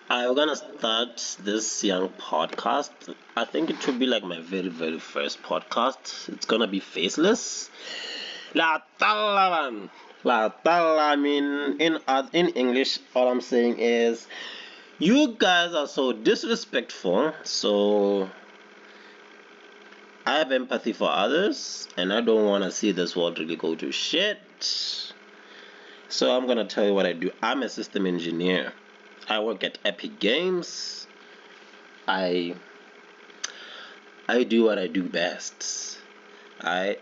I'm gonna start this young podcast. I think it should be like my very, very first podcast. It's gonna be faceless. La tala man. La tala. I mean, in English, all I'm saying is, you guys are so disrespectful. So I have empathy for others, and I don't want to see this world really go to shit. So I'm gonna tell you what I do. I'm a system engineer. I work at Epic Games. I I do what I do best. I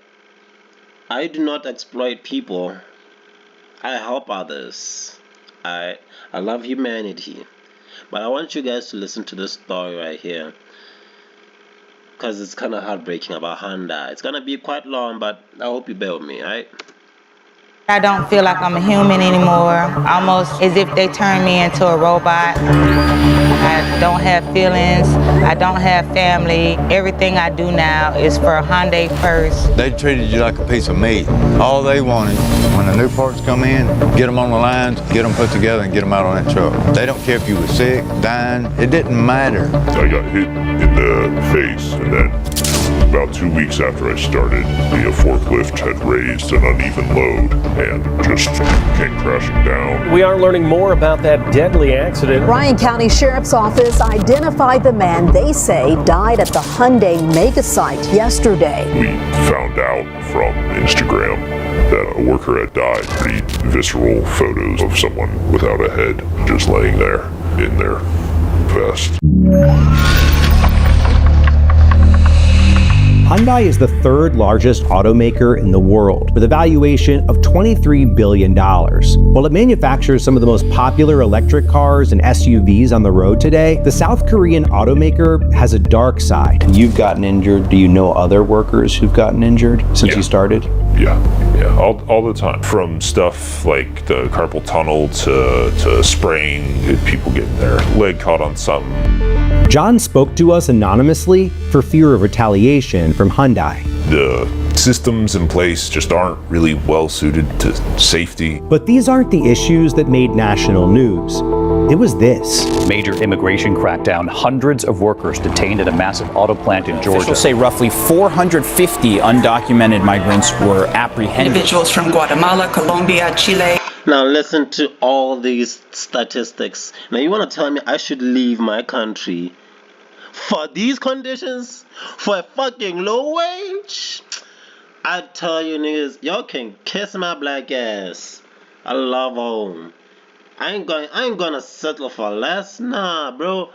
I do not exploit people. I help others. I love humanity. But I want you guys to listen to this story right here, because it's kind of heartbreaking about Honda. It's gonna be quite long, but I hope you bear with me, alright? I don't feel like I'm a human anymore, almost as if they turned me into a robot. I don't have feelings, I don't have family. Everything I do now is for Hyundai first. They treated you like a piece of meat. All they wanted, when the new parts come in, get them on the lines, get them put together, and get them out on that truck. They don't care if you were sick, dying, it didn't matter. I got hit in the face, and then about 2 weeks after I started, the forklift had raised an uneven load and just came crashing down. We are learning more about that deadly accident. Bryan County Sheriff's Office identified the man they say died at the Hyundai mega site yesterday. We found out from Instagram that a worker had died. Pretty visceral photos of someone without a head just laying there in their vest. Hyundai is the third largest automaker in the world, with a valuation of $23 billion. While it manufactures some of the most popular electric cars and SUVs on the road today, the South Korean automaker has a dark side. You've gotten injured. Do you know other workers who've gotten injured since you started? Yeah, all the time. From stuff like the carpal tunnel to spraying, people getting their leg caught on something. John spoke to us anonymously for fear of retaliation from Hyundai. The systems in place just aren't really well suited to safety. But these aren't the issues that made national news. It was this. Major immigration crackdown, hundreds of workers detained at a massive auto plant in Georgia. Officials say roughly 450 undocumented migrants were apprehended. Individuals from Guatemala, Colombia, Chile. Now listen to all these statistics. Now you want to tell me I should leave my country for these conditions? For a fucking low wage? I tell you niggas, y'all can kiss my black ass. I love home. I ain't gonna settle for less. Nah, bro.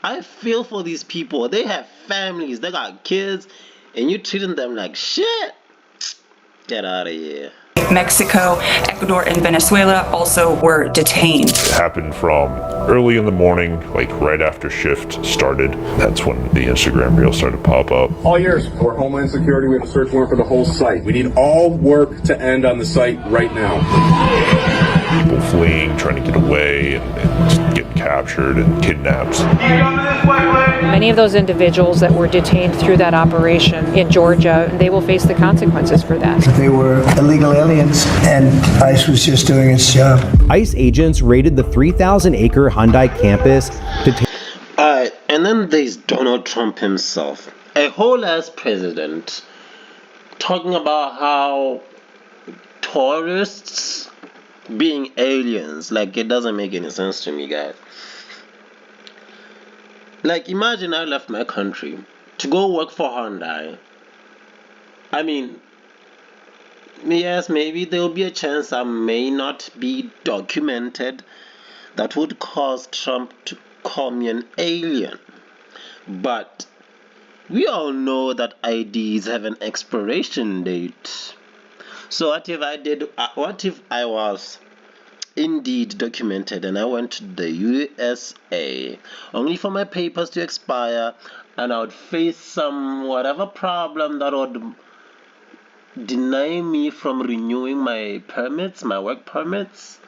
I feel for these people. They have families, they got kids, and you treating them like shit. Get out of here. Mexico, Ecuador, and Venezuela also were detained. It happened from early in the morning, like right after shift started. That's when the Instagram reels started to pop up. All yours. For Homeland Security, we have a search warrant for the whole site. We need all work to end on the site right now. People fleeing, trying to get away, and just getting captured and kidnapped. Many of those individuals that were detained through that operation in Georgia, they will face the consequences for that. They were illegal aliens, and ICE was just doing its job. ICE agents raided the 3,000-acre Hyundai campus to Alright, and then there's Donald Trump himself, a whole ass president, talking about how tourists being aliens. Like, it doesn't make any sense to me, guys. Like, imagine I left my country to go work for Hyundai. I mean, yes, maybe there will be a chance I may not be documented that would cause Trump to call me an alien. But we all know that IDs have an expiration date. So what if I was indeed documented and I went to the USA only for my papers to expire, and I would face some whatever problem that would deny me from renewing my permits, my work permits?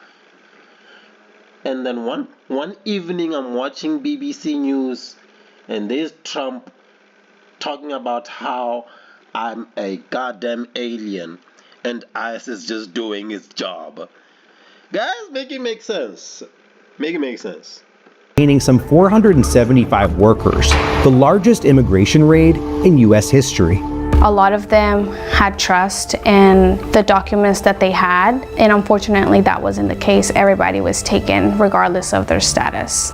And then one evening I'm watching BBC News and there's Trump talking about how I'm a goddamn alien and ICE is just doing its job. Guys, make it make sense. Make it make sense. detaining some 475 workers, the largest immigration raid in U.S. history. A lot of them had trust in the documents that they had, and unfortunately that wasn't the case. Everybody was taken regardless of their status.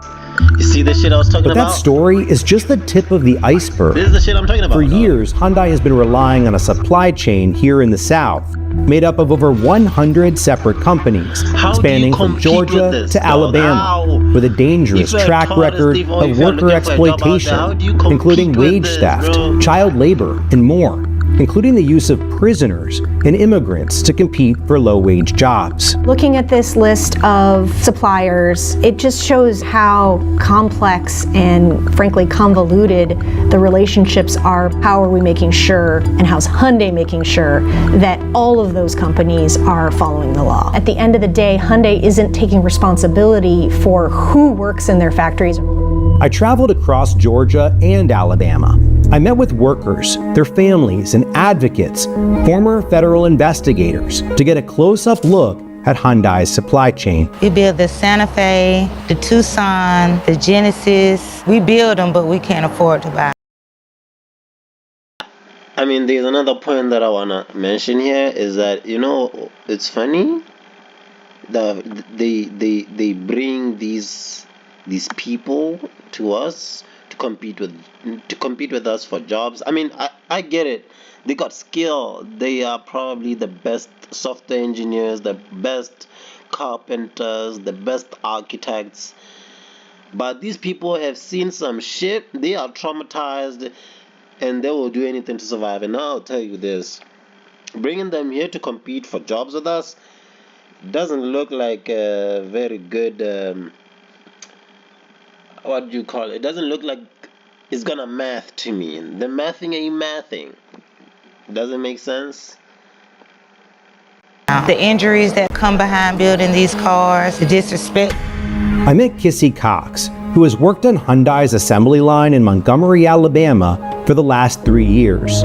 You see the shit I was talking about? But that story is just the tip of the iceberg. This is the shit I'm talking about. For years, Hyundai has been relying on a supply chain here in the South, made up of over 100 separate companies, spanning from Georgia to Alabama, with a dangerous track record of worker exploitation, including wage theft, child labor, and more, including the use of prisoners and immigrants to compete for low-wage jobs. Looking at this list of suppliers, it just shows how complex and frankly convoluted the relationships are. How are we making sure, and how's Hyundai making sure, that all of those companies are following the law? At the end of the day, Hyundai isn't taking responsibility for who works in their factories. I traveled across Georgia and Alabama. I met with workers, their families, and advocates, former federal investigators, to get a close-up look at Hyundai's supply chain. We build the Santa Fe, the Tucson, the Genesis. We build them, but we can't afford to buy. I mean, there's another point that I want to mention here is that, you know, it's funny that they bring these people to us to compete with us for jobs. I mean, I get it. They got skill. They are probably the best software engineers, the best carpenters, the best architects. But these people have seen some shit. They are traumatized, and they will do anything to survive. And I'll tell you this, bringing them here to compete for jobs with us doesn't look like a very good what do you call it? It doesn't look like it's gonna math to me. The mathing ain't mathing. Doesn't make sense. The injuries that come behind building these cars, the disrespect. I met Kissy Cox, who has worked on Hyundai's assembly line in Montgomery, Alabama for the last 3 years.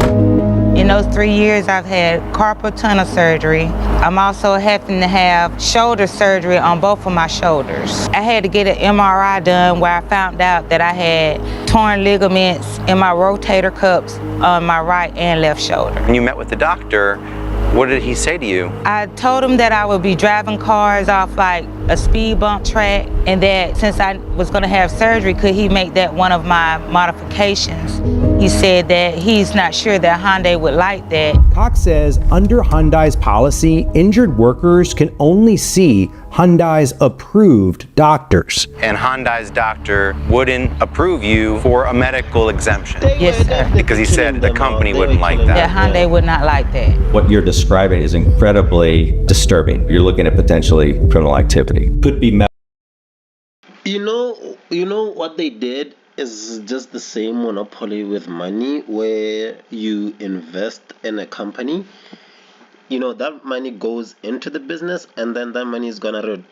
In those 3 years, I've had carpal tunnel surgery. I'm also having to have shoulder surgery on both of my shoulders. I had to get an MRI done where I found out that I had torn ligaments in my rotator cuffs on my right and left shoulder. When you met with the doctor, what did he say to you? I told him that I would be driving cars off like a speed bump track, and that since I was going to have surgery, could he make that one of my modifications? He said that he's not sure that Hyundai would like that. Cox says under Hyundai's policy, injured workers can only see Hyundai's approved doctors. And Hyundai's doctor wouldn't approve you for a medical exemption. Yes, sir. Because he said the company wouldn't like that. Yeah, Hyundai would not like that. What you're describing is incredibly disturbing. You're looking at potentially criminal activity. Could be You know what they did is just the same monopoly with money, where you invest in a company. You know, that money goes into the business, and then that money is gonna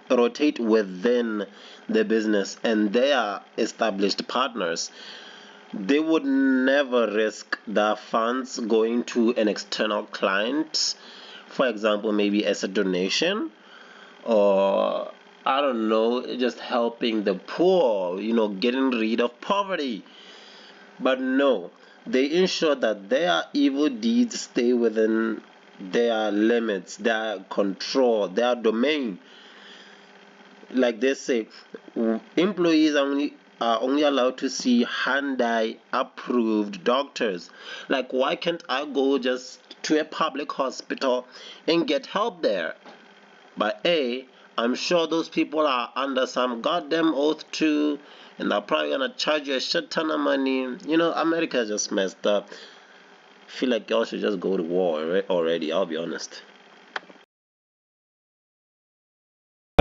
rotate within the business, and they are established partners. They would never risk their funds going to an external client, for example, maybe as a donation, or I don't know, just helping the poor, you know, getting rid of poverty. But no, they ensure that their evil deeds stay within their limits, their control, their domain. Like they say, employees are only allowed to see Hyundai approved doctors. Like, why can't I go just to a public hospital and get help there? But I'm sure those people are under some goddamn oath too, and they're probably gonna charge you a shit ton of money. You know, America is just messed up. I feel like y'all should just go to war already, I'll be honest.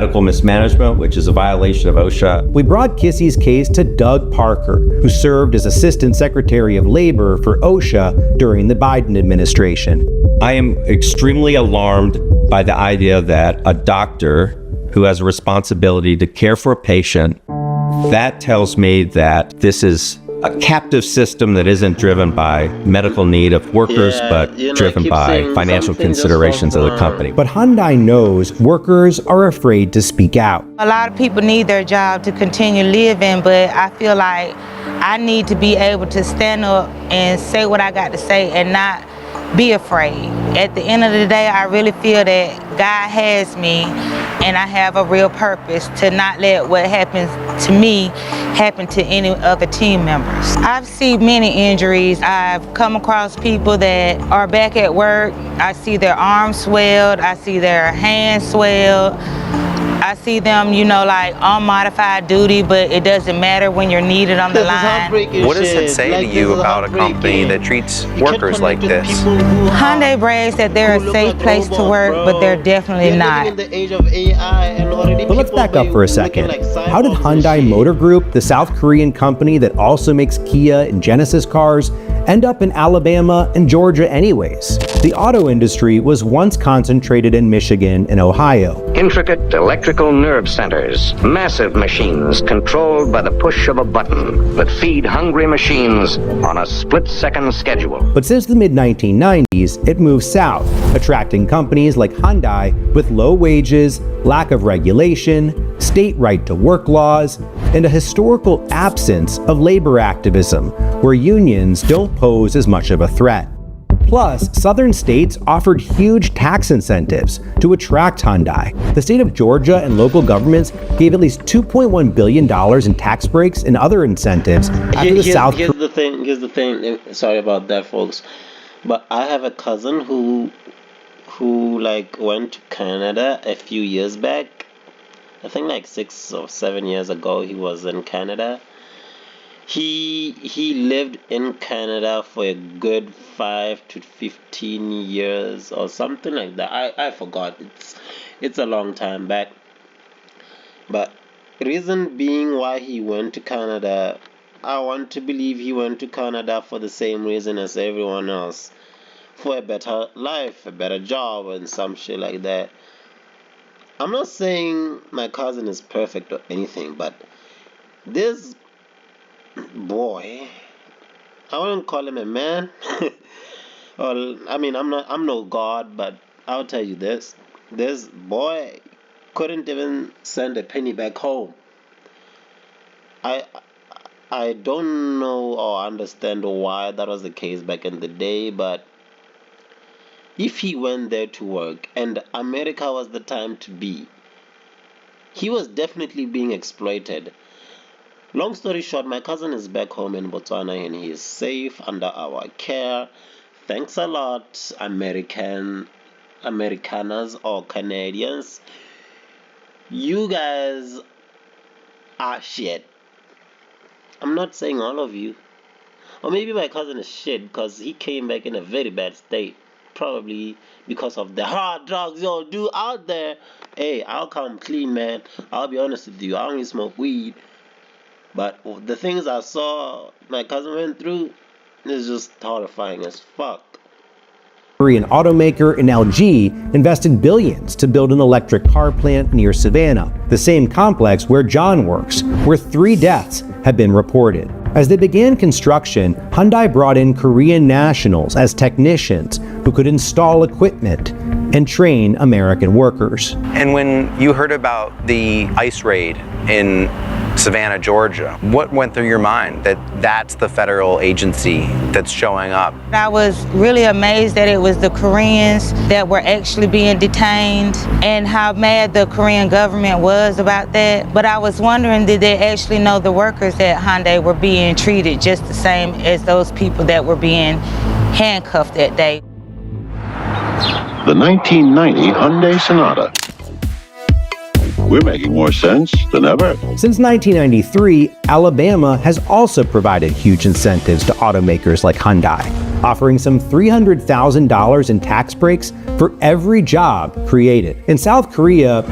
medical mismanagement, which is a violation of OSHA. We brought Kissy's case to Doug Parker, who served as Assistant Secretary of Labor for OSHA during the Biden administration. I am extremely alarmed by the idea that a doctor who has a responsibility to care for a patient, that tells me that this is a captive system that isn't driven by medical need of workers, but driven by financial considerations of the company. But Hyundai knows workers are afraid to speak out. A lot of people need their job to continue living, but I feel like I need to be able to stand up and say what I got to say and not be afraid. At the end of the day, I really feel that God has me and I have a real purpose to not let what happens to me happen to any other team members. I've seen many injuries. I've come across people that are back at work. I see their arms swelled. I see their hands swelled. I see them, you know, like on modified duty, but it doesn't matter when you're needed on the line. What does it say to you about a company that treats workers like this? Hyundai brags that they're a safe place to work, but they're definitely not. But let's back up for a second. How did Hyundai Motor Group, the South Korean company that also makes Kia and Genesis cars, end up in Alabama and Georgia anyways? The auto industry was once concentrated in Michigan and Ohio. Intricate electrical nerve centers, massive machines controlled by the push of a button that feed hungry machines on a split-second schedule. But since the mid-1990s, it moved south, attracting companies like Hyundai with low wages, lack of regulation, state right-to-work laws, and a historical absence of labor activism, where unions don't pose as much of a threat. Plus, southern states offered huge tax incentives to attract Hyundai. The state of Georgia and local governments gave at least $2.1 billion in tax breaks and other incentives after the South Korea. Here's the thing. Sorry about that, folks. But I have a cousin who like went to Canada a few years back. I think like 6 or 7 years ago he was in Canada. He lived in Canada for a good 5 to 15 years or something like that. I forgot. It's a long time back. But reason being why he went to Canada, I want to believe he went to Canada for the same reason as everyone else. For a better life, a better job, and some shit like that. I'm not saying my cousin is perfect or anything, but this boy, I wouldn't call him a man. Well, I mean, I'm no god, but I'll tell you this boy couldn't even send a penny back home. I don't know or understand why that was the case back in the day, but if he went there to work and America was the time to be, he was definitely being exploited. Long story short, my cousin is back home in Botswana and he is safe under our care. Thanks a lot, Americans or Canadians. You guys are shit. I'm not saying all of you. Or maybe my cousin is shit because he came back in a very bad state. Probably because of the hard drugs y'all do out there. Hey, I'll come clean, man. I'll be honest with you. I only smoke weed. But the things I saw my cousin went through is just horrifying as fuck. Korean automaker and LG invested billions to build an electric car plant near Savannah, the same complex where John works, where 3 deaths have been reported. As they began construction, Hyundai brought in Korean nationals as technicians who could install equipment and train American workers. And when you heard about the ICE raid in Savannah, Georgia, what went through your mind that that's the federal agency that's showing up? I was really amazed that it was the Koreans that were actually being detained and how mad the Korean government was about that. But I was wondering, did they actually know the workers at Hyundai were being treated just the same as those people that were being handcuffed that day? The 1990 Hyundai Sonata. We're making more sense than ever. Since 1993, Alabama has also provided huge incentives to automakers like Hyundai, offering some $300,000 in tax breaks for every job created. In South Korea,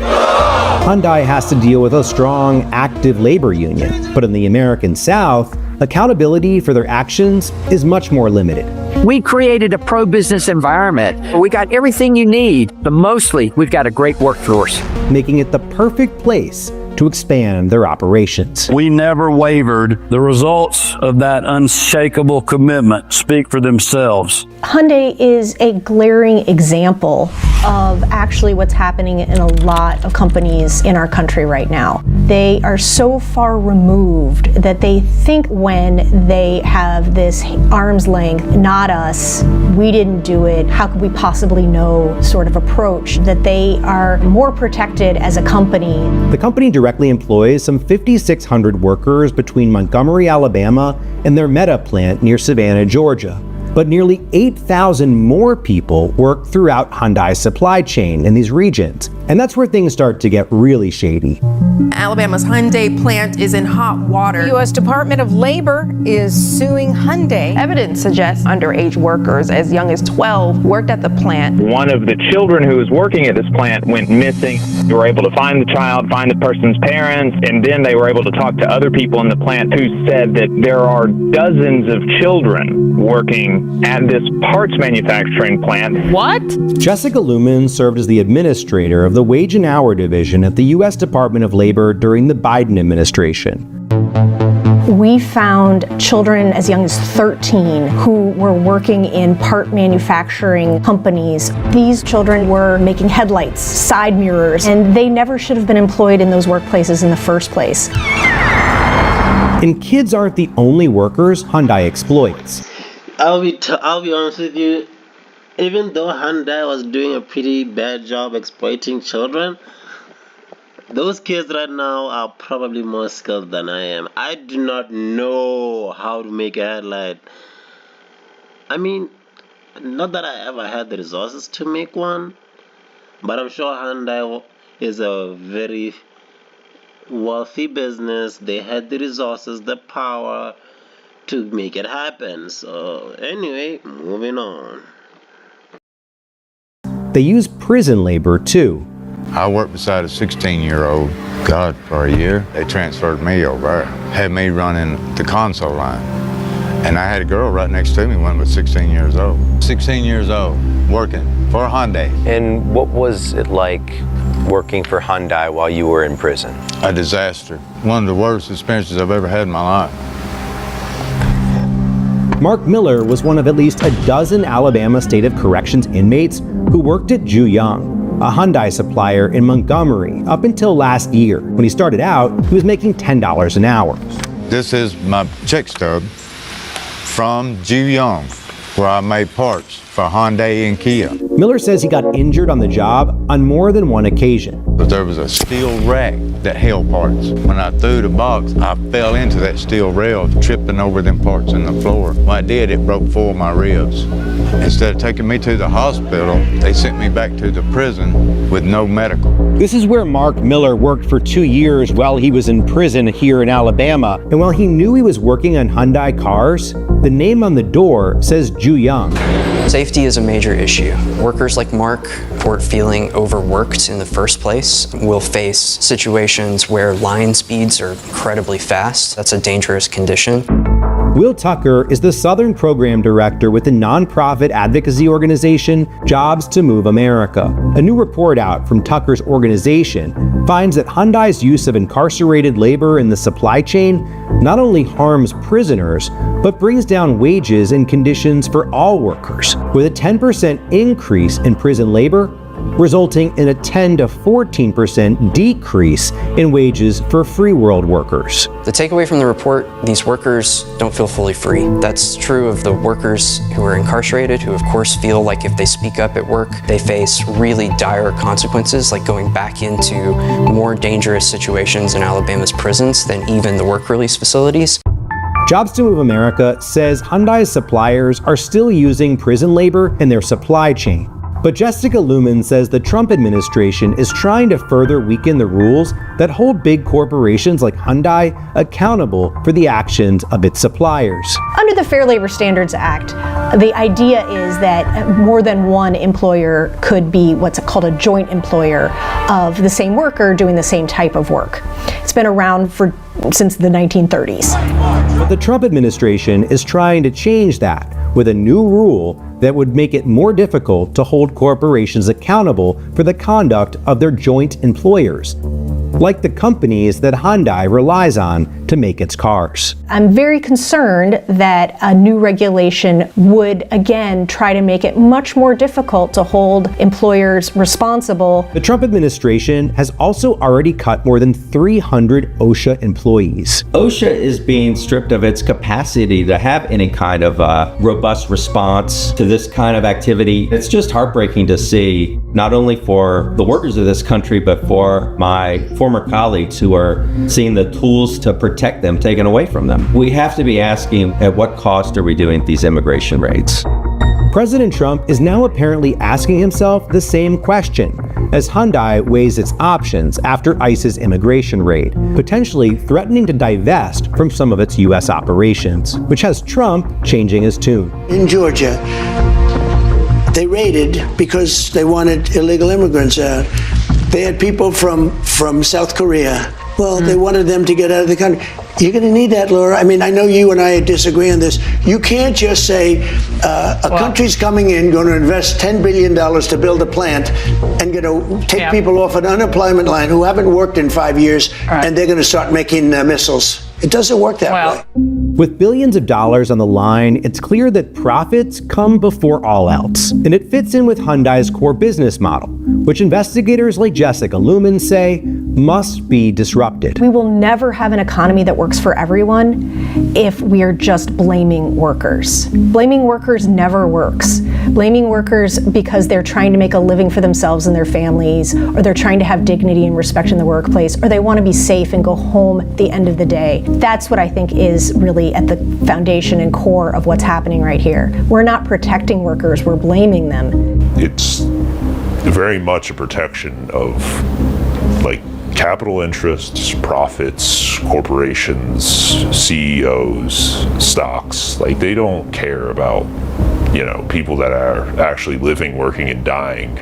Hyundai has to deal with a strong, active labor union. But in the American South, accountability for their actions is much more limited. We created a pro-business environment. We got everything you need, but mostly we've got a great workforce. Making it the perfect place to expand their operations. We never wavered. The results of that unshakable commitment speak for themselves. Hyundai is a glaring example of actually what's happening in a lot of companies in our country right now. They are so far removed that they think when they have this arm's length, not us, we didn't do it, how could we possibly know sort of approach, that they are more protected as a company. The company directly employs some 5,600 workers between Montgomery, Alabama, and their Meta plant near Savannah, Georgia. But nearly 8,000 more people work throughout Hyundai's supply chain in these regions. And that's where things start to get really shady. Alabama's Hyundai plant is in hot water. The U.S. Department of Labor is suing Hyundai. Evidence suggests underage workers as young as 12 worked at the plant. One of the children who was working at this plant went missing. They were able to find the child, find the person's parents, and then they were able to talk to other people in the plant who said that there are dozens of children working at this parts manufacturing plant. What? Jessica Lumen served as the administrator of the Wage and Hour Division at the U.S. Department of Labor during the Biden administration. We found children as young as 13 who were working in part manufacturing companies. These children were making headlights, side mirrors, and they never should have been employed in those workplaces in the first place. And kids aren't the only workers Hyundai exploits. I'll be honest with you, even though Hyundai was doing a pretty bad job exploiting children, those kids right now are probably more skilled than I am. I do not know how to make a headlight. I mean, not that I ever had the resources to make one, but I'm sure Hyundai is a very wealthy business. They had the resources, the power to make it happen. So anyway, moving on. They use prison labor too. I worked beside a 16-year-old, God, for a year. They transferred me over, had me running the console line. And I had a girl right next to me, one was 16 years old. 16 years old, working for Hyundai. And what was it like working for Hyundai while you were in prison? A disaster. One of the worst experiences I've ever had in my life. Mark Miller was one of at least a dozen Alabama State of Corrections inmates who worked at Juyang, a Hyundai supplier in Montgomery, up until last year. When he started out, he was making $10 an hour. This is my check stub from Juyang, where I made parts for Hyundai and Kia. Miller says he got injured on the job on more than one occasion. But there was a steel rack that held parts. When I threw the box, I fell into that steel rail, tripping over them parts in the floor. When I did, it broke 4 of my ribs. Instead of taking me to the hospital, they sent me back to the prison with no medical. This is where Mark Miller worked for 2 years while he was in prison here in Alabama. And while he knew he was working on Hyundai cars, the name on the door says Juyang. Safety is a major issue. Workers like Mark report feeling overworked in the first place, will face situations where line speeds are incredibly fast. That's a dangerous condition. Will Tucker is the Southern Program Director with the nonprofit advocacy organization Jobs to Move America. A new report out from Tucker's organization finds that Hyundai's use of incarcerated labor in the supply chain not only harms prisoners, but brings down wages and conditions for all workers, with a 10% increase in prison labor resulting in a 10 to 14% decrease in wages for free world workers. The takeaway from the report, these workers don't feel fully free. That's true of the workers who are incarcerated, who of course feel like if they speak up at work, they face really dire consequences, like going back into more dangerous situations in Alabama's prisons than even the work release facilities. Jobs to Move America says Hyundai's suppliers are still using prison labor in their supply chain. But Jessica Lumen says the Trump administration is trying to further weaken the rules that hold big corporations like Hyundai accountable for the actions of its suppliers. Under the Fair Labor Standards Act, the idea is that more than one employer could be what's called a joint employer of the same worker doing the same type of work. It's been around since the 1930s. But the Trump administration is trying to change that with a new rule that would make it more difficult to hold corporations accountable for the conduct of their joint employers. like the companies that Hyundai relies on to make its cars. I'm very concerned that a new regulation would, again, try to make it much more difficult to hold employers responsible. The Trump administration has also already cut more than 300 OSHA employees. OSHA is being stripped of its capacity to have any kind of robust response to this kind of activity. It's just heartbreaking to see, not only for the workers of this country, but for my former colleagues who are seeing the tools to protect them taken away from them. We have to be asking, at what cost are we doing these immigration raids? President Trump is now apparently asking himself the same question as Hyundai weighs its options after ICE's immigration raid, potentially threatening to divest from some of its U.S. operations, which has Trump changing his tune. In Georgia, they raided because they wanted illegal immigrants out. They had people from South Korea. Well, they wanted them to get out of the country. You're going to need that, Laura. I mean, I know you and I disagree on this. You can't just say a country's coming in, going to invest $10 billion to build a plant, and going to take people off an unemployment line who haven't worked in 5 years, and they're going to start making missiles. It doesn't work that way. With billions of dollars on the line, it's clear that profits come before all else. And it fits in with Hyundai's core business model, which investigators like Jessica Luman say must be disrupted. We will never have an economy that works for everyone if we are just blaming workers. Blaming workers never works. Blaming workers because they're trying to make a living for themselves and their families, or they're trying to have dignity and respect in the workplace, or they want to be safe and go home at the end of the day. That's what I think is really at the foundation and core of what's happening right here. We're not protecting workers, we're blaming them. It's very much a protection of capital interests, profits, corporations, CEOs, stocks. They don't care about people that are actually living, working, and dying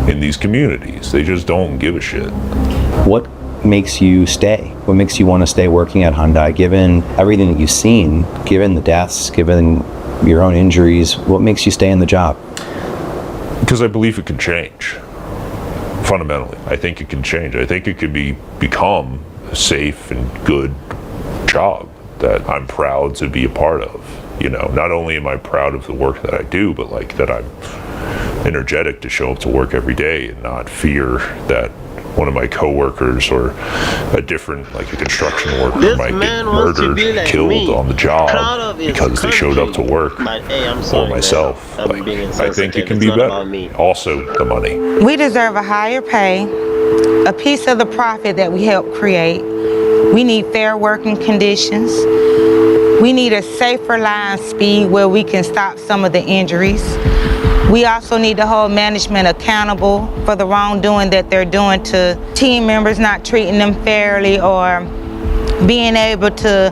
in these communities. They just don't give a shit. What makes you stay? What makes you want to stay working at Hyundai, given everything that you've seen, given the deaths, given your own injuries? What makes you stay in the job? Because I believe it can change. Fundamentally, I think it can change. I think it could become a safe and good job that I'm proud to be a part of. Not only am I proud of the work that I do, but that I'm energetic to show up to work every day and not fear that one of my coworkers or a different, a construction worker might get murdered, killed on the job because they showed up to work, or myself. I think it can be better. Also, the money. We deserve a higher pay, a piece of the profit that we help create. We need fair working conditions. We need a safer line speed where we can stop some of the injuries. We also need to hold management accountable for the wrongdoing that they're doing to team members, not treating them fairly or being able to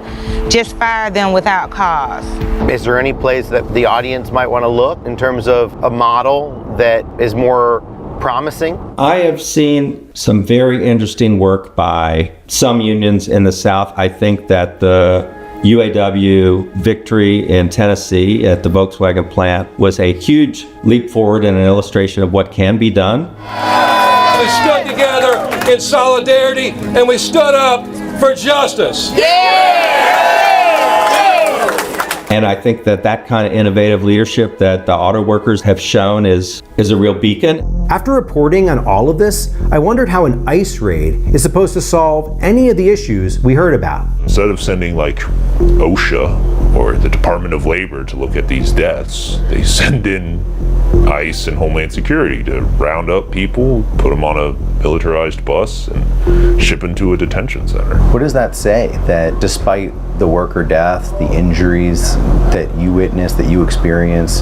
just fire them without cause. Is there any place that the audience might want to look in terms of a model that is more promising? I have seen some very interesting work by some unions in the South. I think that the UAW victory in Tennessee at the Volkswagen plant was a huge leap forward and an illustration of what can be done. We stood together in solidarity and we stood up for justice. And I think that kind of innovative leadership that the auto workers have shown is a real beacon. After reporting on all of this, I wondered how an ICE raid is supposed to solve any of the issues we heard about. Instead of sending OSHA or the Department of Labor to look at these deaths, they send in ICE and Homeland Security to round up people, put them on a militarized bus, and ship them to a detention center. What does that say? That despite the worker death, the injuries that you witness, that you experience,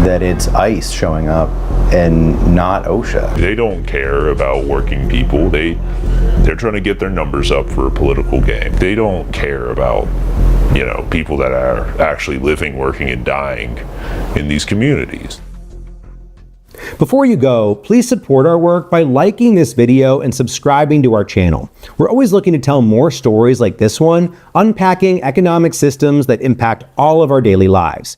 that it's ICE showing up and not OSHA? They don't care about working people. They're trying to get their numbers up for a political game. They don't care about people that are actually living, working, and dying in these communities. Before you go, please support our work by liking this video and subscribing to our channel. We're always looking to tell more stories like this one, unpacking economic systems that impact all of our daily lives.